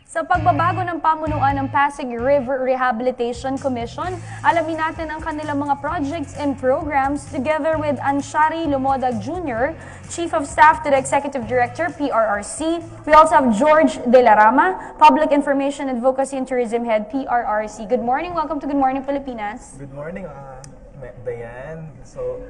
Sa pagbabago ng pamunuan ng Pasig River Rehabilitation Commission, alamin natin ang kanilang mga projects and programs together with Anshari Lumodag Jr., Chief of Staff to the Executive Director, PRRC. We also have George De La Rama, Public Information Advocacy and Tourism Head, PRRC. Good morning. Welcome to Good Morning Pilipinas. Good morning, Diane. So,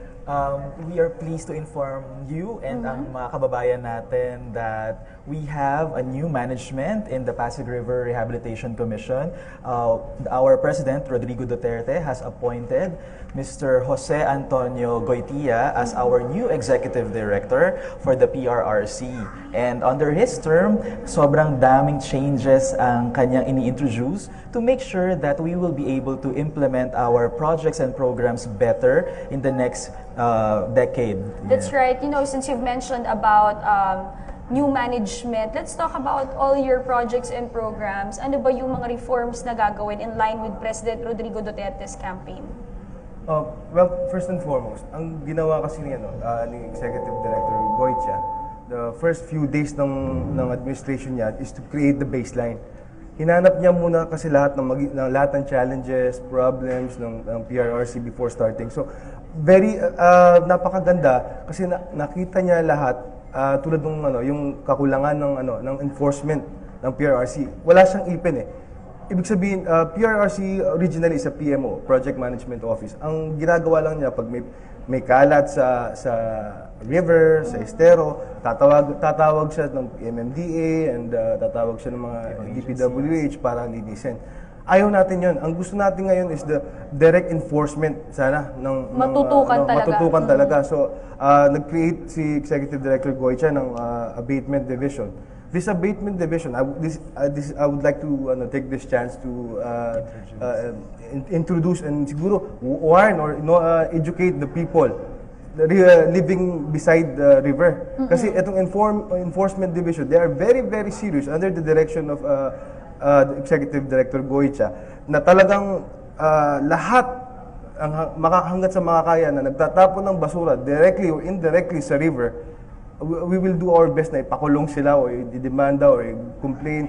we are pleased to inform you and ang mga kababayan natin that we have a new management in the Pasig River Rehabilitation Commission. Our President, Rodrigo Duterte, has appointed Mr. Jose Antonio Goitia as our new Executive Director for the PRRC. And under his term, sobrang daming changes ang kanyang ini-introduce to make sure that we will be able to implement our projects and programs better in the next decade. That's right. You know, since you've mentioned about new management, let's talk about all your projects and programs. Ano ba yung mga reforms na gagawin in line with President Rodrigo Duterte's campaign? Well, first and foremost, ang ginawa kasi ni Executive Director Goitia, the first few days ng administration niya is to create the baseline. Hinanap niya muna kasi lahat ng challenges, problems ng PRRC before starting. So, very napakaganda kasi nakita niya lahat tulad ng yung kakulangan ng enforcement ng PRRC. Wala siyang ipin eh. Ibig sabihin, PRRC originally is a PMO, Project Management Office. Ang ginagawa lang niya pag may kalat sa river, sa estero, tatawag siya ng MMDA and tatawag siya ng mga DPWH para linisin. Ayaw natin yun. Ang gusto natin ngayon is the direct enforcement sana ng matutukan talaga. So, nag-create si Executive Director Goitia ng Abatement Division. This abatement division, I would like to take this chance to introduce and siguro warn or educate the people living beside the river. Kasi itong enforcement division, they are very, very serious under the direction of the Executive Director Goitia na talagang lahat hanggat sa makakaya na nagtatapon ng basura directly or indirectly sa river, we will do our best na ipakulong sila o i-demanda or i-complain.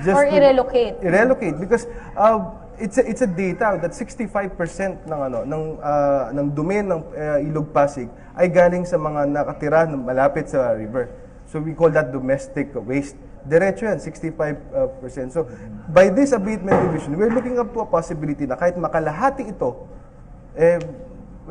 Or i-relocate. I-relocate because it's a data that 65% ng dumi ng Ilog Pasig ay galing sa mga nakatira na malapit sa river. So we call that domestic waste. Diretso yan, 65%. So by this abatement division, we're looking up to a possibility na kahit makalahati ito,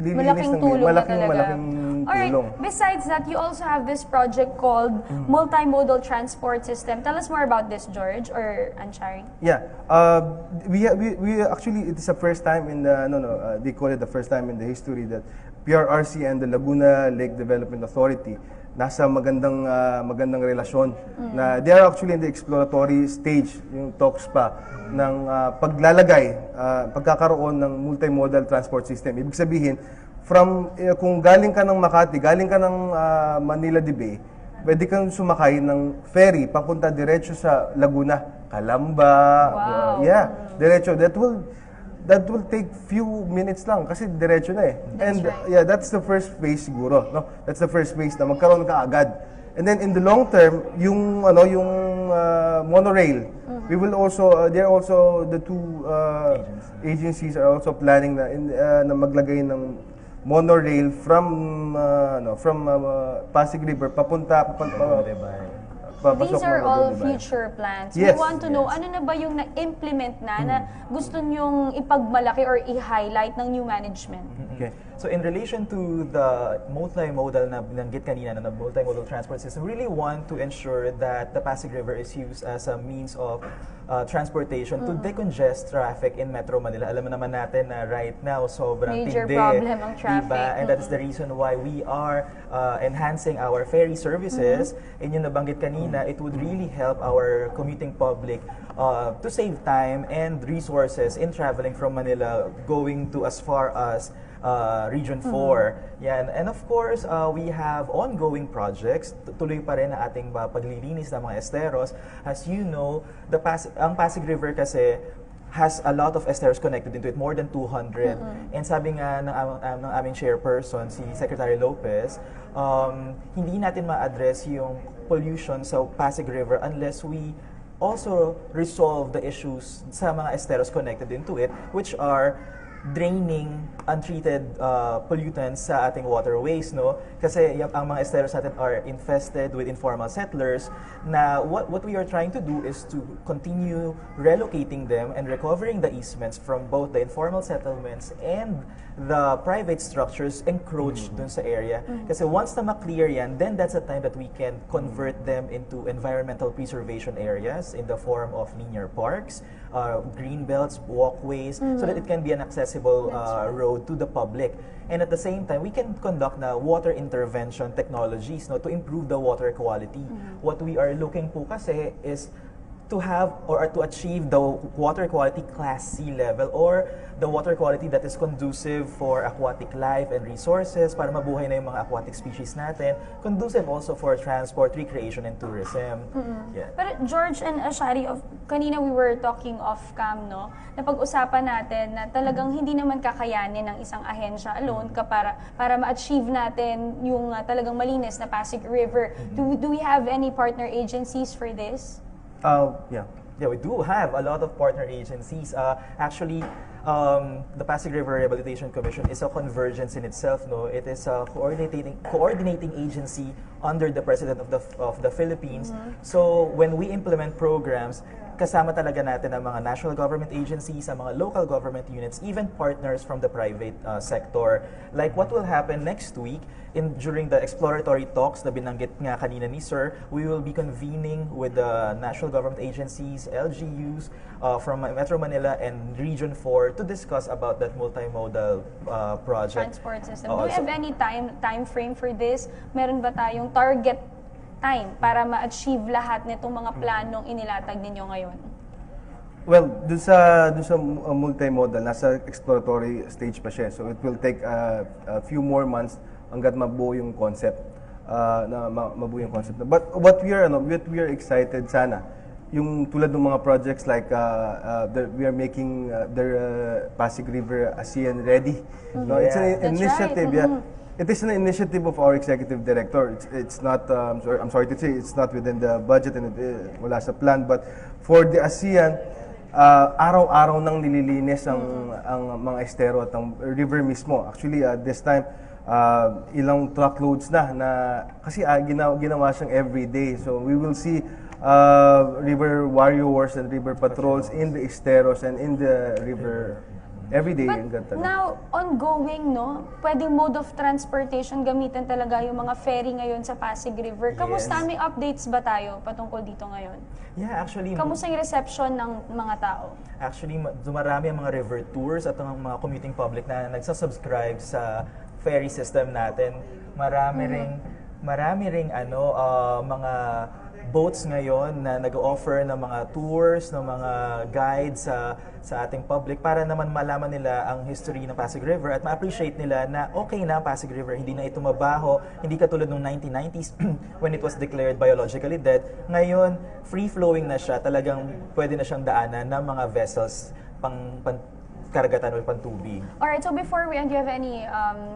malaking tulong na talaga. Malaking Alright, tulong. besides that, you also have this project called Multimodal Transport System. Tell us more about this, George or Anshari. Yeah, we actually, it is the first time in the, they call it the first time in the history that PRRC and the Laguna Lake Development Authority nasa magandang relasyon na they are actually in the exploratory stage, yung talks pa ng pagkakaroon ng multimodal transport system. Ibig sabihin, kung galing ka ng Makati, galing ka ng Manila de Bay, pwede kang sumakay ng ferry papunta diretso sa Laguna, Calamba. Wow. Diretso. That will take few minutes lang kasi diretso na eh. That's the first phase siguro, no? That's the first phase na magkaroon ka agad. And then in the long term, yung monorail, we will also the two agencies are also planning na maglagay ng monorail from Pasig River papunta These are all future plans. Yes. We want to know, ano na ba yung na-implement na gusto nyong ipagmalaki or i-highlight ng new management? Okay. So in relation to the multimodal na binanggit kanina na multimodal transport system, we really want to ensure that the Pasig River is used as a means of transportation to decongest traffic in Metro Manila. Alam mo naman natin na right now sobrang Major tindi, problem ang traffic. diba? And that is the reason why we are enhancing our ferry services. And yung nabanggit kanina, it would really help our commuting public to save time and resources in traveling from Manila going to as far as Region 4. Yan. And of course, we have ongoing projects. Tuloy pa rin ang ating paglilinis ng mga esteros. As you know, ang Pasig River kasi has a lot of esteros connected into it, more than 200. And sabi nga ng aming chairperson, si Secretary Lopez, hindi natin ma-address yung pollution sa Pasig River unless we also resolve the issues sa mga esteros connected into it, which are draining untreated pollutants sa ating waterways, no? Kasi ang mga esteros natin are infested with informal settlers na what we are trying to do is to continue relocating them and recovering the easements from both the informal settlements and the private structures encroached dun sa area. Kasi once na ma-clear yan, then that's the time that we can convert them into environmental preservation areas in the form of linear parks, green belts, walkways, so that it can be an accessible road to the public. And at the same time, we can conduct na water intervention technologies, no, to improve the water quality. What we are looking po kasi is to have or to achieve the water quality class C level or the water quality that is conducive for aquatic life and resources para mabuhay na yung mga aquatic species natin, conducive also for transport, recreation, and tourism. Yeah. Pero George and Ashari, kanina we were talking off cam, no? Napag-usapan natin na talagang hindi naman kakayanin ng isang ahensya alone para ma-achieve natin yung talagang malinis na Pasig River. Do we have any partner agencies for this? Yeah. Yeah, we do have a lot of partner agencies. Actually, the Pasig River Rehabilitation Commission is a convergence in itself. No, it is a coordinating agency under the President of the Philippines. So when we implement programs, kasama talaga natin ang mga national government agencies, ang mga local government units, even partners from the private sector. Like what will happen next week during the exploratory talks na binanggit nga kanina ni Sir, we will be convening with the national government agencies, LGUs from Metro Manila and Region 4 to discuss about that multimodal project. Transport system. Do we have any time frame for this? Meron ba tayong target time para ma-achieve lahat nitong mga planong inilatag ninyo ngayon? Well, dun sa multimodal, nasa exploratory stage pa siya. So it will take a few more months hanggat mabuo yung concept. Mabuo yung concept. But what we are excited sana, yung tulad ng mga projects like we are making the Pasig River ASEAN ready. No, it's an initiative. Right. Yeah. It is an initiative of our executive director. It's not. I'm sorry to say, it's not within the budget and wala sa plan. But for the ASEAN, araw-araw nang nililinis ang mga estero at ang river mismo. Actually, this time ilang truckloads na kasi ginawa siyang everyday. So we will see river warriors and river patrols in the esteros and in the river every day. But now, ongoing, no? Pwedeng mode of transportation, gamitin talaga yung mga ferry ngayon sa Pasig River. Kamusta? May updates ba tayo patungkol dito ngayon? Yeah, actually... Kamusta yung reception ng mga tao? Actually, dumarami ang mga river tours at ang mga commuting public na nagsasubscribe sa ferry system natin. Marami ring mga boats ngayon na nag-offer ng mga tours, ng mga guides sa ating public para naman malaman nila ang history ng Pasig River at ma-appreciate nila na okay na ang Pasig River, hindi na ito mabaho, hindi katulad ng 1990s when it was declared biologically dead. Ngayon, free-flowing na siya, talagang pwede na siyang daanan ng mga vessels pang karagatan o pantubig. Alright, so before we end, do you have any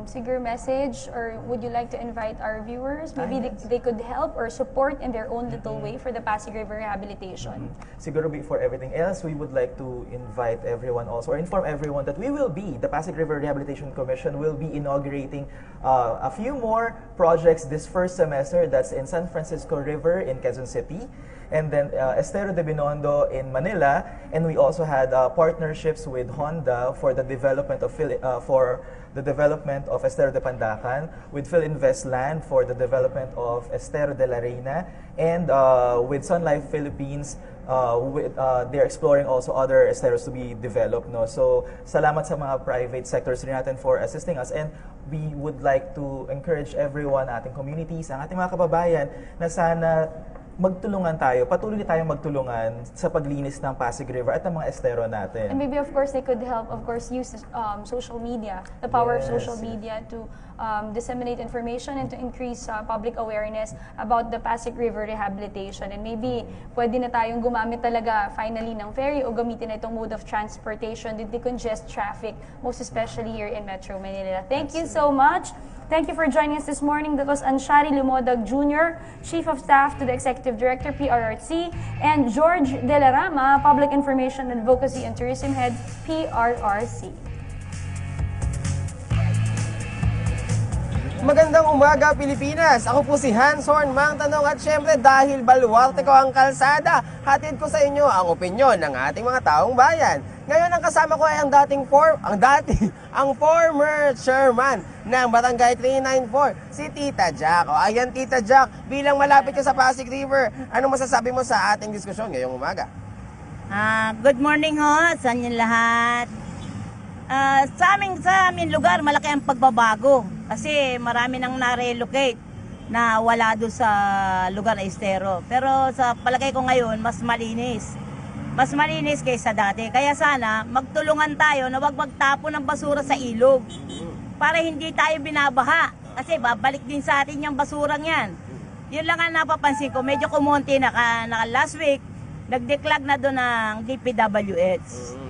siguro message or would you like to invite our viewers? Maybe they could help or support in their own little way for the Pasig River rehabilitation. Siguro before everything else, we would like to invite everyone also or inform everyone that the Pasig River Rehabilitation Commission will be inaugurating a few more projects this first semester. That's in San Francisco River in Quezon City, and then Estero de Binondo in Manila, and we also had partnerships with Honda for the development of Estero de Pandacan, with Philinvest Land for the development of Estero de la Reina, and with Sun Life Philippines, they're exploring also other esteros to be developed. No? So, salamat sa mga private sectors rin natin for assisting us, and we would like to encourage everyone, ating communities, ang ating mga kababayan, na sana magtulungan tayo, patuloy tayong magtulungan sa paglinis ng Pasig River at ng mga estero natin. And maybe, of course, they could help, of course, use social media, the power of social media to disseminate information and to increase public awareness about the Pasig River rehabilitation. And maybe, pwede na tayong gumamit talaga finally ng ferry o gamitin na itong mode of transportation to decongest traffic, most especially here in Metro Manila. Thank you so much. Thank you for joining us this morning. That was Anshari Lumodag Jr., Chief of Staff to the Executive Director, PRRC, and George De La Rama, Public Information Advocacy and Tourism Head, PRRC. Magandang umaga, Pilipinas! Ako po si Hanshorn Mang Tanong at syempre dahil baluarte ko ang kalsada, hatid ko sa inyo ang opinyon ng ating mga taong bayan. Ngayon ang kasama ko ay ang former chairman ng Barangay 394, si Tita Jack. O ayan, Tita Jack, bilang malapit ka sa Pasig River, ano masasabi mo sa ating diskusyon ngayong umaga? Good morning ho sa inyo lahat. Sa aming lugar, malaki ang pagbabago kasi marami nang na-relocate na wala doon sa lugar na estero. Pero sa palagay ko ngayon, mas malinis. Mas malinis kaysa dati. Kaya sana magtulungan tayo na wag magtapon ng basura sa ilog para hindi tayo binabaha. Kasi babalik din sa atin yung basurang yan. Yun lang ang napapansin ko. Medyo kumonti na last week. Nagdeklag na doon ng DPWH.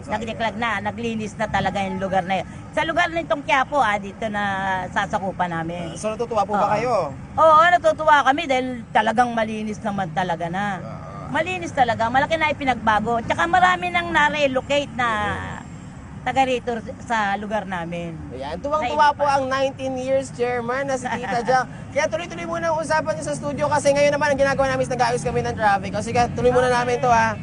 Nagdeklag na, naglinis na talaga yung lugar na yun. Sa lugar nitong Quiapo, dito na sasakupan namin. So natutuwa po ba kayo? Oo, natutuwa kami dahil talagang malinis naman talaga na. Malinis talaga, malaki na ipinagbago. Tsaka marami nang na-relocate na taga rito sa lugar namin. Ayan, tuwang-tuwa po ang 19 years chairman na si Tita Jack. Kaya tuloy-tuloy muna ang usapan niyo sa studio kasi ngayon naman ang ginagawa namin is nag-ayos kami ng traffic. O sige, tuloy muna namin to ha.